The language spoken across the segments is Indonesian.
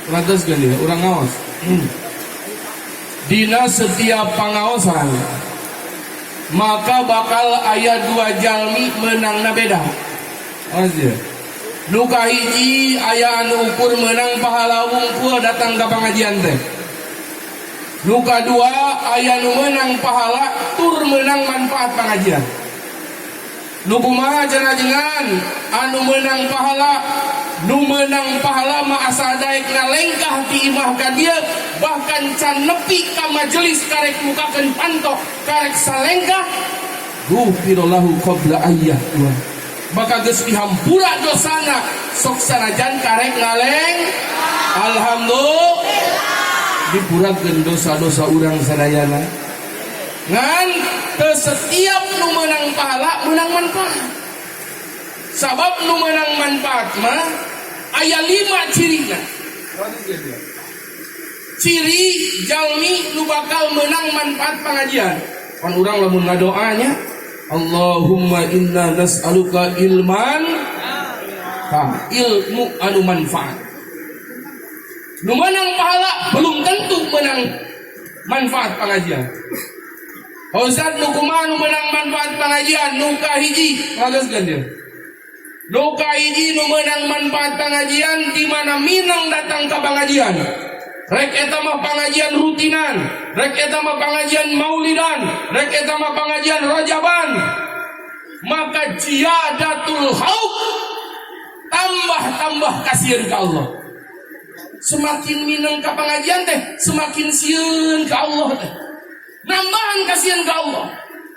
Lantas gini, orang ngawas. Dina setiap pangaosan maka bakal aya dua jalmi menangna beda. Aja. Nu kahiji aya anu ukur menang pahala wungkul datang ke pengajian teh. Nu kadua aya nu menang pahala tur menang manfaat pengajian. Nu kumaha cenah anu menang pahala mah asal daek ngalengkah ti imah ka dieu bahkan can nepi ka majelis karek mukakeun pantok karek salengkah ghufirallahu qabla ayyah Tuhan maka geus dihampura dosana sok sanajan karek ngaleng alhamdulillah dipurakeun dosa-dosa urang sadayana ngan teu setiap nu menang pahala menang manfaat sabab nu menang manfaat mah aya 5 cirina. Ciri jalmi nu bakal menang manfaat pengajian. Kan urang lamun ngadoanya, Allahumma inna nas'aluka ilman ilmu anu manfaat. Nu menang pahala belum tentu menang manfaat pengajian. Ustaz nu kumaha nu menang manfaat pengajian nu kahiji ngageuskeun dia. Nu kahiji nu meunang manfaat pengajian di mana minang datang ke pengajian. Rek eta mah pengajian rutinan, rek eta mah pengajian maulidan, rek eta mah pengajian rajaban. Maka jiyadatul haub tambah kasieun ka Allah. Semakin minang ka pengajian teh, semakin sieun ka Allah teh. Nambahan kasieun ka Allah.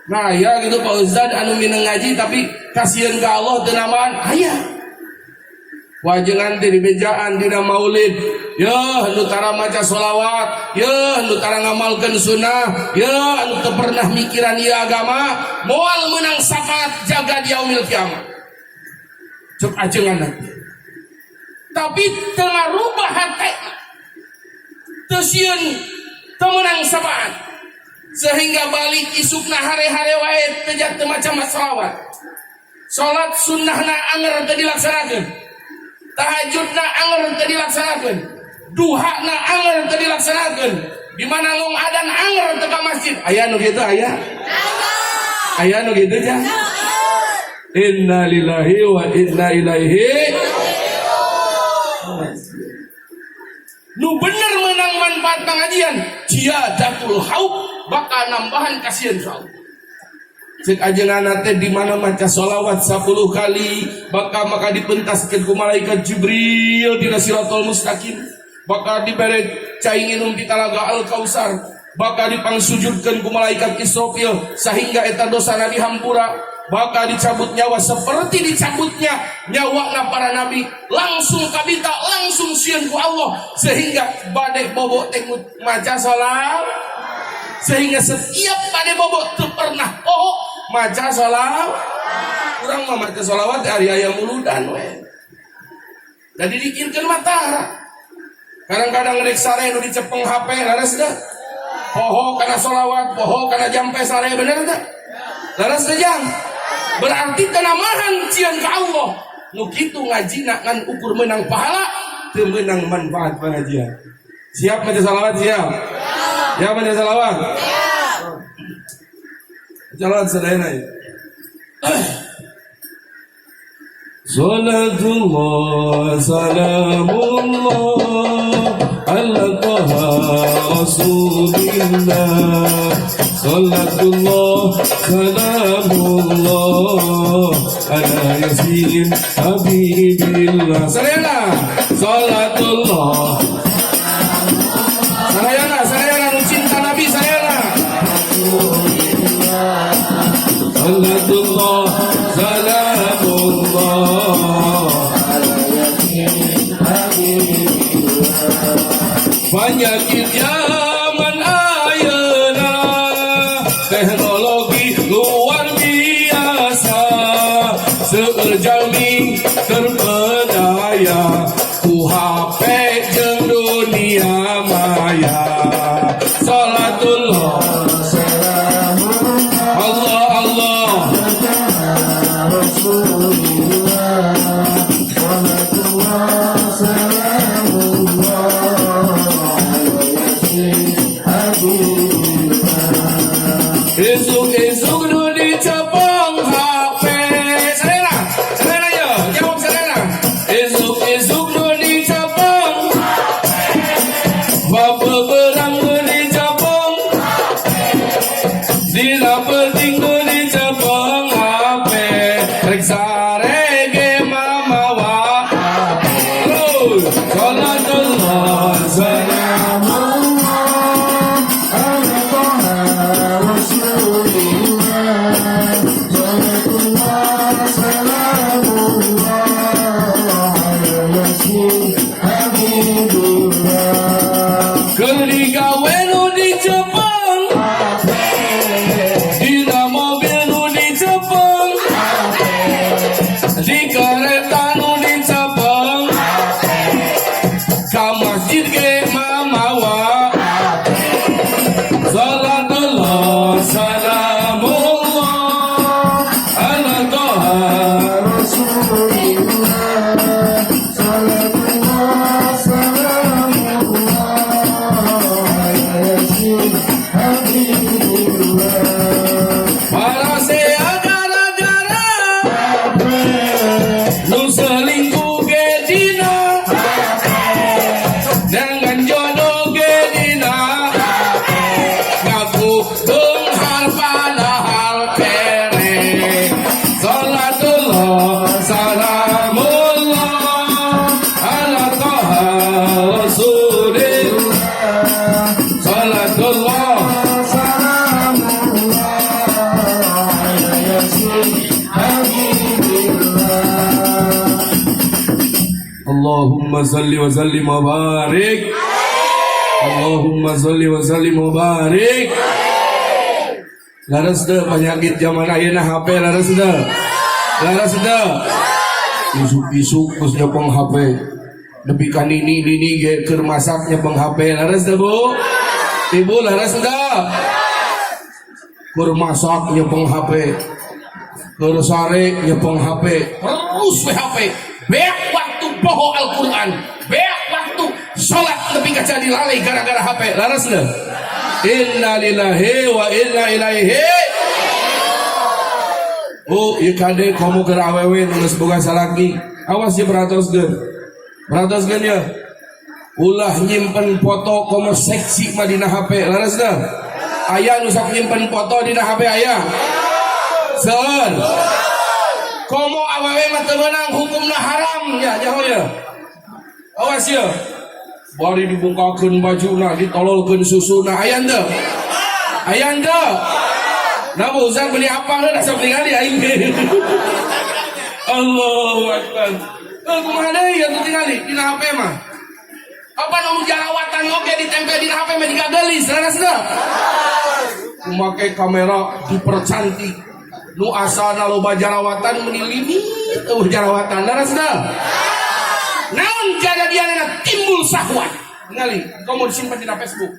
Nah ya gitu Pak Ustaz anu minang ngaji tapi kasihan ke Allah teu namaan aya. Wajengan teh di bejaan dina maulid, ya anu tara maca sholawat, ya anu tara ngamalkeun sunnah, ya anu teu pernah mikiran ieu agama, moal meunang syafaat jaga di yaumil kiamat. Cuk ajengan tapi teu ngarubah hate. Teu sieun teu meunang syafaat. Sehingga balik isukna hare-hare wae tejat macam selawat. Salat sunnahna anger teu dilaksanakeun. Tahajudna anger teu dilaksanakeun. Duhana anger teu dilaksanakeun. Di mana long adan anger teu ka masjid. Aya nu kitu aya? Aya nu kitu nya? Inna lillahi wa inna ilaihi nu bener menang manfaat pengajian jiyadatul haub bakal nambahan kasihan Allah. Cek ajenganna teh di mana maca sholawat 10 kali bakal maka dipentaskeun ku malaikat Jibril dina Siratal Mustaqim bakal dibere cai nginum di talaga Al-Kausar bakal dipangsujudkeun ku malaikat Israfil sehingga eta dosana dihampura bakal dicabut nyawa seperti dicabutnya nyawa para nabi langsung kabita langsung sieun ku Allah sehingga bade bobo teh maca salat sehingga setiap bade bobo teu pernah poho maca salat urang mah maca sholawat ari aya muludan we da didikirkeun mata kadang-kadang rek sare nu dicepeng HP laras da poho kana sholawat poho kana jampe sare bener da laras da jang berarti kenamahan cian ke Allah nu kitu ngajina ngan ukur menang pahala teu meunang manfaat pengajian. Siap maca salawat siap? Ya maca salawat? Siap. Salawat sadayana ya. Salatullah salamullah ala taha rasulillah salatullah salamullah ala yasin habibillah sarayana salatullah sarayana nu cinta nabi sarayana salatullah salamullah penyakit zaman ayeuna teknologi luar biasa seueur jalmi terpedaya ku HP jeung dunia maya salatullah Allah Allah Rasulullah salatullah Salatullah salamullah ala Taha Rasulillah. Salatullah salamullah ala Rasul Habibullah. Ketika wenu di Jepang, dina mobil nu di Jepang, di kereta nu di Jepang, ka masjid ke mamawa. Salatullah salamullah ala Taha Rasulillah. Salatullah salamullah ala Rasul Habibullah. Para saya gara-gara nu selingkuh ge dina, dengan jodoh ge dina, ngaku hal padahal kere. Salatullah salamullah ala Taha Rasulillah. Salatullah salamullah ala Rasul Habibullah. Allahumma salli wa sallim wa barik. Allahumma salli wa sallim wa barik. Laras deh penyakit zaman ayeuna HP laras deh. Laras deh. Isuk-isuk terus nyopong HP. Lebih kan ini ge keur masak nyopong HP laras deh Bu. Ibu laras deh. Keur masak nyopong HP. Keur sare nyopong HP. Terus we HP. Beak waktu poho Al-Quran, beak waktu sholat lebih kacadi lalai gara-gara HP. Laras deh. Inna lillahi wa inna ilaihi. Oh, ieu kade komo keur awewe nu geus boga salaki. Awas ye beratoskeun. Beratoskeun ya. Ulah nyimpen foto komo seksi mah dina HP. Laras deh. Aya nu sok nyimpen foto dina HP aya. Seueur. Komo awewe mah teu meunang hukumna haram ya nyaho ya. Awas ya. Bari dibungkakeun bajuna, ditololkeun susuna, aya henteu? Aya henteu? Nah Uzan beli apa lu dah sok ningali aing. Allahu Akbar. Kumaha deui ya tingali dina HP mah. Apa nu jarawatan oge ditempel dina HP mah digageulis, laras deh. Make kamera dipercantik. Nu asana loba jarawatan menilimi jarawatan laras deh. Naon kejadianna timbul syahwat. Ningali, kamu disimpan di Facebook.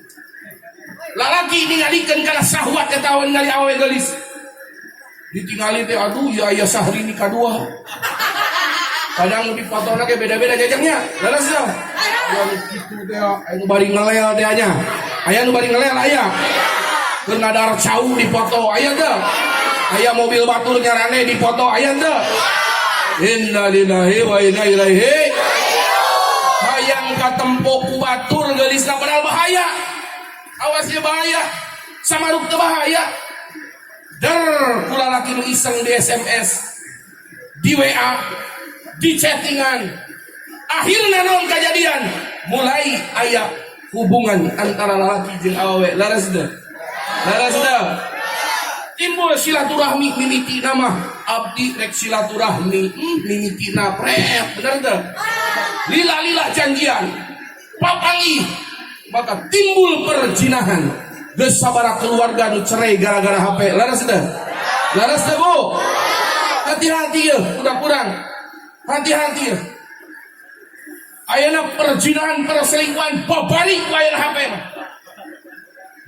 Lalaki ningalikeun kana syahwat eta ningali awewe geulis. Ditingali teh aduh ya aya sahri ni kadua. Kadang di fotona ge beda-beda jajangnya. Laras deh. Aya kitu teh anu bari ngelel teh nya. Aya nu bari ngelel aya. Keur ngadar cau di foto aya teh. Aya mobil batur nyarane di foto aya teh. Inna lillahi wa inna ilaihi. Hayang katempo ku batur geulisna padahal bahaya. Awas ya bahaya. Samaruk teu bahaya. Der kula laki nu iseng di SMS, di WA, di chattingan. Akhirna naon kejadian? Mulai aya hubungan antara lalaki jeung awewe. Laras deh. Laras deh. Timbul silaturahmi mimiti nama abdi rek silaturahmi mimiti na prep bener teu? Lila-lila janjian papangi maka timbul perjinahan. Geus sabaraha keluarga nu cerai gara-gara HP. Laras deh. Laras deh Bu. Hati-hati ya kurang-kurang. Hati-hati ya. Ayeuna perjinahan perselingkuhan babalik ku ayeuna HP mah.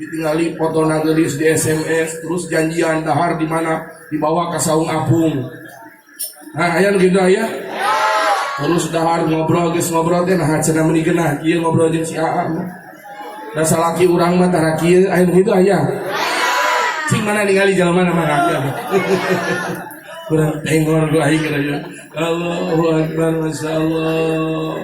Ditinggali foto nagelis di SMS terus janjian dahar di mana dibawa ke saung apung. Nah aya gitu aya. Terus dahar ngobrol geus ngobrol teh nah cenah meuni geunah ieu ngobrol jeung si AA. Da salaki urang mah tara kieu aya gitu aya. Cing mana ningali jelema mah aya. Kurang tengor ku aing ya. Allahu Akbar masyaallah.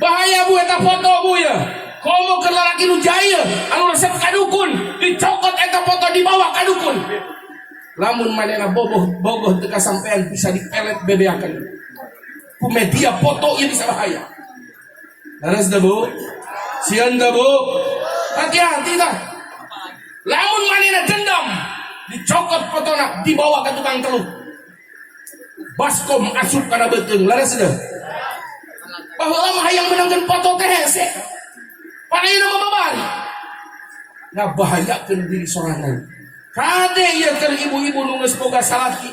Bahaya Bu eta foto Bu ya. Komo ke lalaki nu jaya anu resep kadukun dicokot eta foto dibawa kadukun. Lamun manehna bogoh teu kasampean bisa dipelet bebeakeun. Ku ku media foto yang bisa bahaya. Laras dah bu, sian dah bu, hati-hati dah. Lamun manina dendam, dicokot foto nak dibawa ke tukang teluk. Baskom asup kana beteng, laras dah. Bahwa mah yang menangkan foto teh hese. Panayeuna mah babari. Nah bahayakeun diri sorangan. Kade ieu keur ibu-ibu nu geus boga salaki.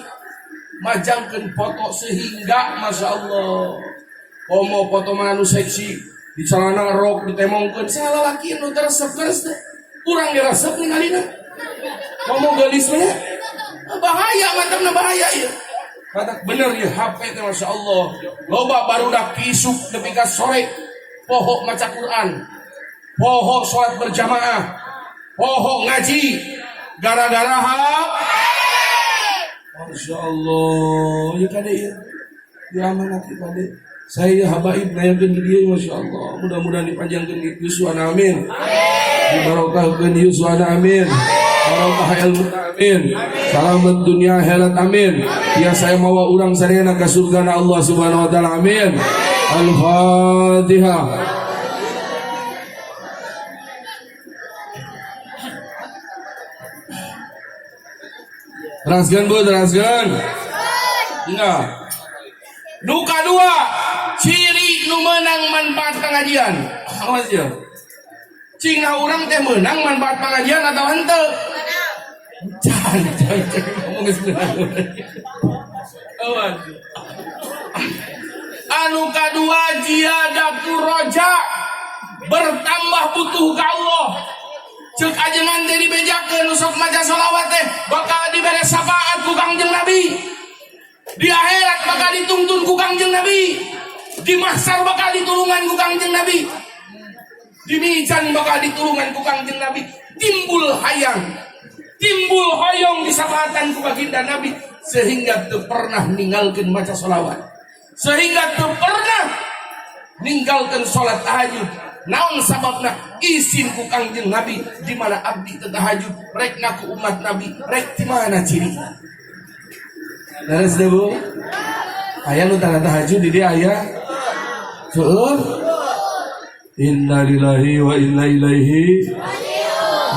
Majangkeun foto sehingga masya Allah. Pomo foto manu seksi di celana rok ditemongkeun salah laki nu teresep teh. Urang diresep ningalina. Pomo geulis we. Bahaya mantapna bahaya ieu. Matak bener ya HP teh masya Allah. Loba barudak kisuk nepi ka sore. Poho maca Quran. Poho sholat berjamaah. Poho ngaji. Gara-gara masya Allah. Ya kade ya. Ya amanati kade. Saya habaib ngayakeun dia masya Allah. Mudah-mudahan dipanjangkeun yuswana amin. Dibarokahkeun yuswana amin. Barokah ilmu amin. Selamat dunia akhirat amin. Ya saya mawa urang sarena ka surga Allah Subhanahu wa taala amin. Al-Fatihah. Teraskan bu, teraskan. Enggak. Nuka dua, ciri nu menang manfaat pengajian. Awas ya. Cina orang teh menang manfaat pengajian atau henteu? Jangan ngomong sebenarnya. Awas. Anu kadua ziyadatur roja, bertambah butuh ka Allah. Cek ajengan teh dibejakeun sok maca sholawat teh bakal dibere syafaat ku Kangjeng Nabi. Di akhirat bakal dituntun ku Kangjeng Nabi. Di mahsyar bakal ditulungan ku Kangjeng Nabi. Di mizan bakal ditulungan ku Kangjeng Nabi. Timbul hayang, timbul hoyong di syafaatan ku baginda Nabi sehingga teu pernah ninggalkeun maca sholawat. Sehingga teu pernah ninggalkeun salat tahajud. Naon sababna izin ku Kangjeng Nabi di mana abdi teu tahajud rek ngaku umat Nabi rek di mana ciri. Leres deh bu. Aya nu tara tahajud di dia aya. Seueur. Inna lillahi wa inna ilaihi.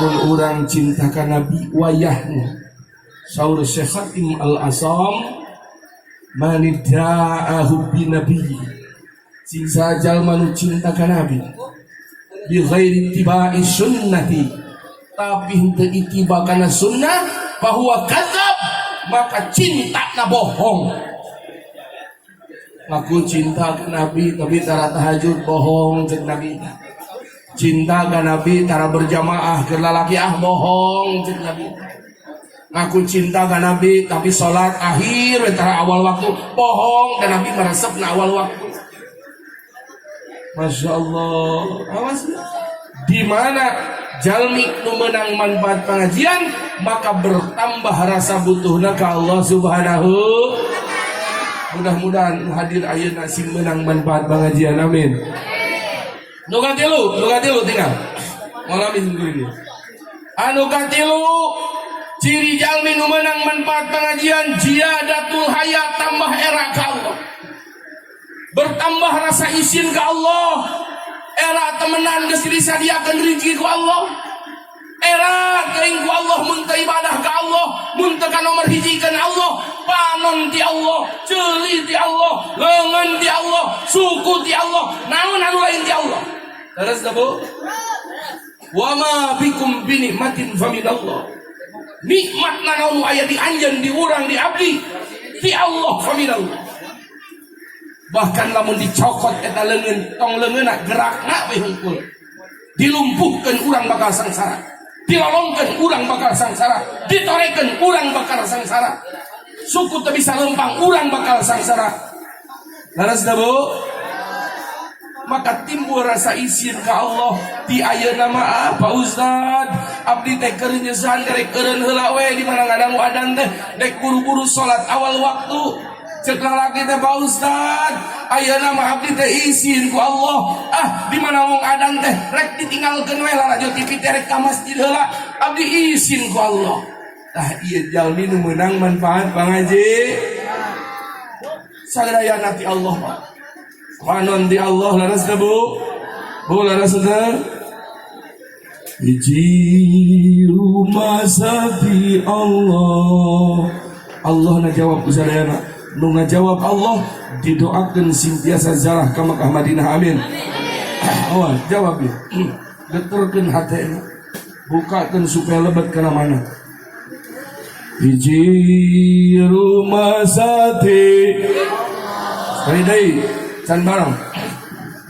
Mun urang cinta ka Nabi wayahna. Saur Syekh Khatim Al-Asam manidaahu bi nabi. Sing sajal manu cinta ka Nabi. Bi ghairi tibai sunnati, tapi henteu itiba kana sunnah bahwa kadzab maka cinta na bohong. Aku cinta ke Nabi tapi tara tahajud bohong cek Nabi. Cinta ke Nabi tara berjamaah ke lalaki bohong cek Nabi. Aku cinta ke Nabi tapi salat akhir tara awal waktu bohong dan Nabi meresep na awal waktu. Masya Allah. Awas. Di mana jalmi nu menang manfaat pengajian maka bertambah rasa butuhna ka Allah Subhanahu. Mudah-mudahan hadir ayeuna sing menang manfaat pengajian amin. Nu katilu tinggal. Malam ini. Anu katilu ciri jalmi nu menang manfaat pengajian ziyadatul hayat tambah era ka Allah. Bertambah rasa izin ke Allah. Era temenan geus disadiakeun rezeki ku Allah. Era teuing ku Allah mun teu ibadah ka Allah, mun teu ka nomor hijikeun Allah, panon ti Allah, ceuli ti Allah, leungeun ti Allah, suku ti Allah, naon anu lain ti Allah. Terus da Bu. Wa ma bikum bi nikmatin fa min Allah. Nikmat naon aya di anjeun, di urang, di abdi, ti Allah fa min Allah. Bahkan lamun dicokot eta leungeun tong leungeunna gerakna we hungkul dilumpuhkeun urang bakal sangsara, dilolongkeun urang bakal sangsara, ditorekeun urang bakal sangsara, suku teu bisa lempang urang bakal sangsara. Laras da Bu. Maka timbul rasa izin ka Allah di ayeuna mah Pak Ustad abdi teh keur nyeusan rek eureun heula we di mana ngadangu adan teh dek buru-buru salat awal waktu. Cek lalaki teh Pak Ustad, ayeuna mah abdi teh izin ku Allah. Di mana wong adan teh rek ditinggalkeun we lalajo TV teh rek ka masjid heula, abdi izin ku Allah. Tah ieu jalmi nu meunang manfaat pangaji. sadaya nanti Allah Pak. Manon di Allah laras teh Bu. Bu laras teh. Hiji rumah sapi Allah. Allah na jawab sadayana. Nu ngajawab Allah didoakeun sintiasa zarah ka Makkah Madinah amin. Oh, jawab ya. Geterkeun hatena. Bukakeun supaya lebat kana mana. Hiji rumah sate. Sekali deui, can bareng.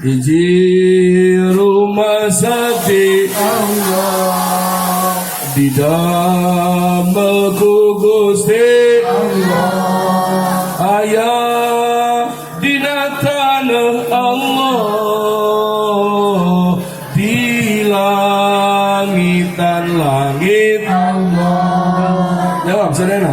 Hiji rumah sate Allah. Didamel ku Gusti Allah. Aya dina taneuh Allah. Di langitan langit Allah. Jawab sadayana.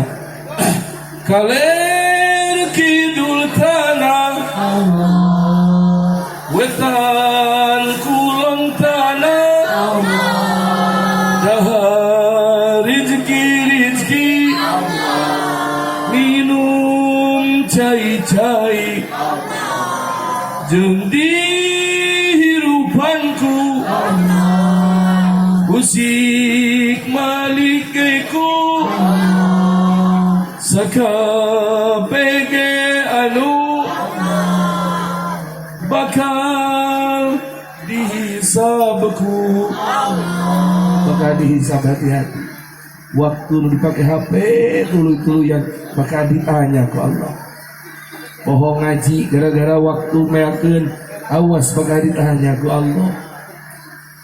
Kaler kidul tanah Allah. Wetan kulon tanah Allah. Dahar rizki Allah. Minum cai-cai Allah. Jeung dihirupanku Allah. Musik malikeku Allah. Sakabege anu Allah. Bakal dihisabku Allah. Bakal dihisab hati-hati. Waktu nu dipake HP tuluy-tuluyan bakal ditanya ku Allah. Bohong ngaji gara-gara waktu meakeun awas bakal ditanya ku Allah.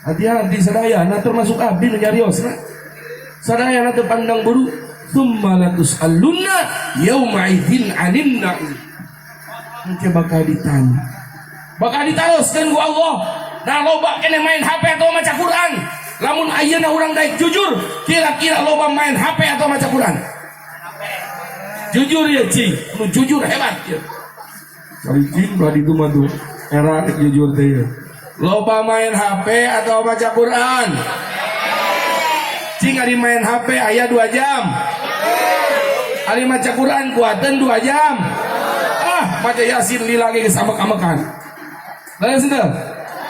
Hati-hati sadayana termasuk abdi nu nyariosna. Sadayana teu pandang buru. Tsumma latus'alunna yauma idzin 'anil na'im. Engke bakal ditanya. Bakal ditaroskeun ku Allah. Da loba keneh main HP atau maca Quran. Lamun ayeuna urang daek jujur, kira-kira loba main HP atau maca Quran? Jujur ya, Ci. Nu jujur hebat ya. Cari cing badi itu mah tuh. Era jujur teh. Loba main HP atau baca Quran? Cing ari main HP aya 2 jam. Ari maca Quran kuateun 2 jam. Maca Yasin lila ge samek-amekan. Lain sudah.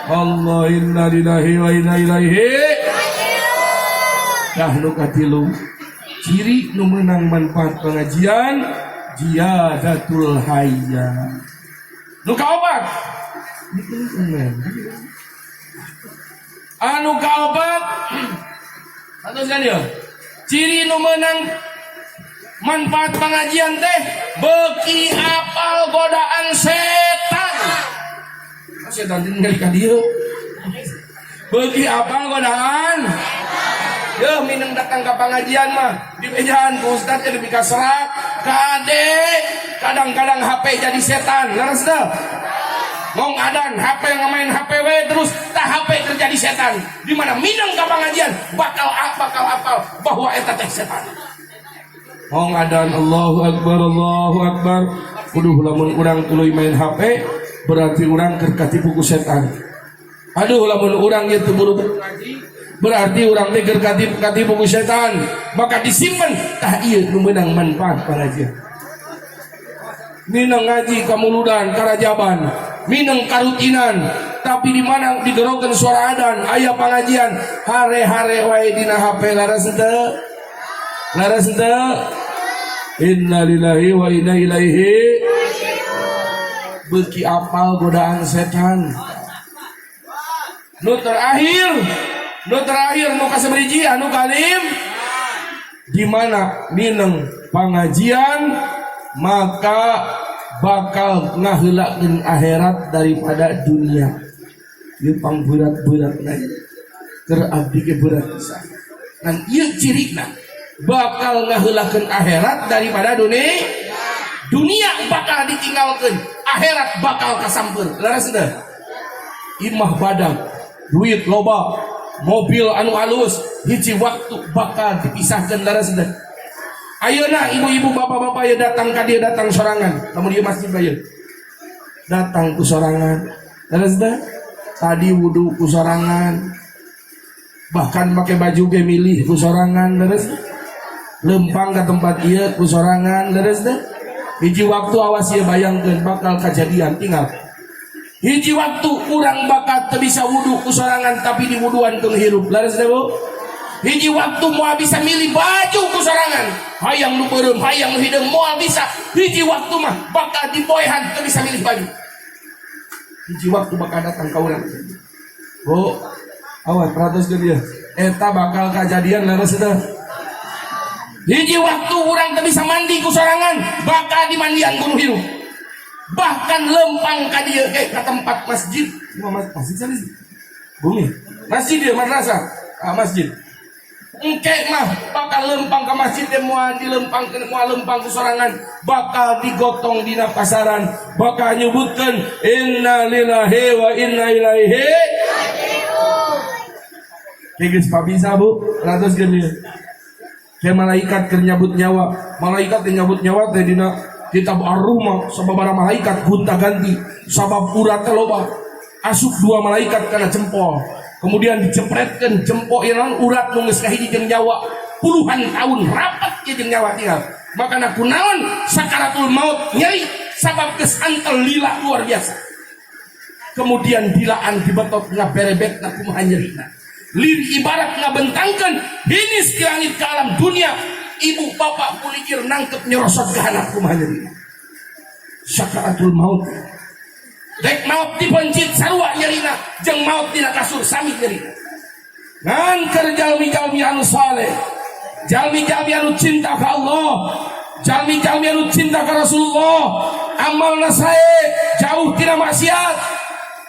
Allah inna lillahi wa inna ilaihi. Dah nu katilu. Ciri nu meunang manfaat pengajian ziyadatul hayya. Nu kaopat. Anu kaopat. Teruskan ya. Ciri nu meunang manfaat pengajian teh beuki apal godaan setan. Setan tinggal ka dieu. Beuki apal godaan. Ya minang datang ke pengajian mah di mejaan ku ustaz jadi bika serak kade kadang-kadang HP jadi setan laras dah ngong adan HP yang main HP we terus tah HP terjadi setan di mana minang ke pengajian bakal apal bahwa eta teh setan ngong adan Allahu Akbar kudu lamun urang tuluy main HP berarti urang keur katipu ku setan. Aduh lamun urang ieu teu buru-buru ngaji berarti orang teh katipu ku setan maka disimpan tah ieu nu meunang manfaat pengajian. Minang ngaji kamuludan karajaban minang karutinan tapi di mana digerokeun suara adan aya pengajian hare-hare wae dina HP laras henteu inna lillahi wa inna ilaihi beuki apal godaan setan. Nu terakhir nu kasabriji anu kalim di mana minang pengajian maka bakal ngaheulakeun akhirat daripada dunia. Ieu pangberat-beratna keur abdi ge berat pisan. Ngan ieu cirina bakal ngaheulakeun akhirat daripada dunia bakal ditinggalkeun, akhirat bakal kasampeun. Laras teu? Imah badag, duit loba, mobil anu halus hiji waktu bakal dipisahkan laras teh. Ayeuna ibu-ibu bapak-bapak ya datang ka dieu datang sorangan lamun ieu masjid bae datang ku sorangan laras teh tadi wudu ku sorangan bahkan pakai baju ge milih ku sorangan laras lempang ka tempat ieu ku sorangan laras teh Hiji waktu awas ya bayangkeun bakal kejadian tinggal. Hiji waktu urang bakal teu bisa wudu ku sorangan tapi diwuduan keung hirup. Laras teh Bu? Hiji waktu moal bisa milih baju ku sorangan. Hayang nu beureum, hayang nu hideung moal bisa. Hiji waktu mah bakal dipoehan teu bisa milih baju. Hiji waktu bakal datang ka urang. Bu, awas perhatos ke dia. Eta bakal kejadian laras teh. Hiji waktu urang teu bisa mandi ku sorangan, bakal dimandian ku nu hirup. Bahkan lempang ka dieu ka tempat masjid. Masjid sana sih. Bumi. Masjid dia madrasah. Masjid. Engke mah bakal lempang ke masjid dia moal lempang ku sorangan, bakal digotong dina pasaran, bakal nyebutkeun inna lillahi wa inna ilaihi raji'un. Geus pabisa Bu, ratos geus. Kayak malaikat keur nyabut nyawa. Malaikat teh nyabut nyawa teh dina kitab Ar-Ruh mah sababaraha malaikat gonta-ganti sabab urat teh loba. Asup dua malaikat kana jempol. Kemudian dijempretkeun jempol ieu urat nu geus kahiji jeung nyawa. Puluhan tahun rapat ieu jeung nyawa tinggal. Makana kunaon sakaratul maut nyeri sabab geus antel lila luar biasa. Kemudian dilaan dibetot ngaberebetna kumaha nyerina. Lir ibarat ngabentangkeun hinis di langit ke alam dunia. Ibu bapak kulikir nangkep nyerosot ke anak kumaha nyerina. Sakaratul maut. Dek maut dipencit sarua nyerina jeung maut dina kasur sami nyerina. Ngan keur jalmi-jalmi anu saleh, jalmi-jalmi anu cinta ka Allah, jalmi-jalmi anu cinta ka Rasulullah, amalna sae jauh tina maksiat.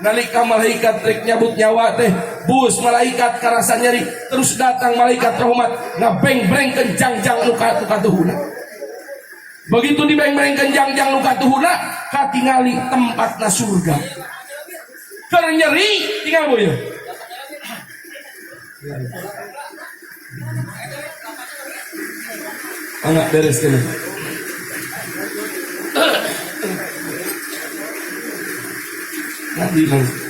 Nalika malaikat rek nyabut nyawa teh, bus malaikat karasa nyeri, terus datang malaikat rahmat ngabeng-brengkeun jangjang nu katuhuna. Begitu dibeng-brengkeun jangjang nu katuhuna, katingali tempatna surga. Keur nyeri tinggal Bu ya. Anak beres kene. Nanti langsung.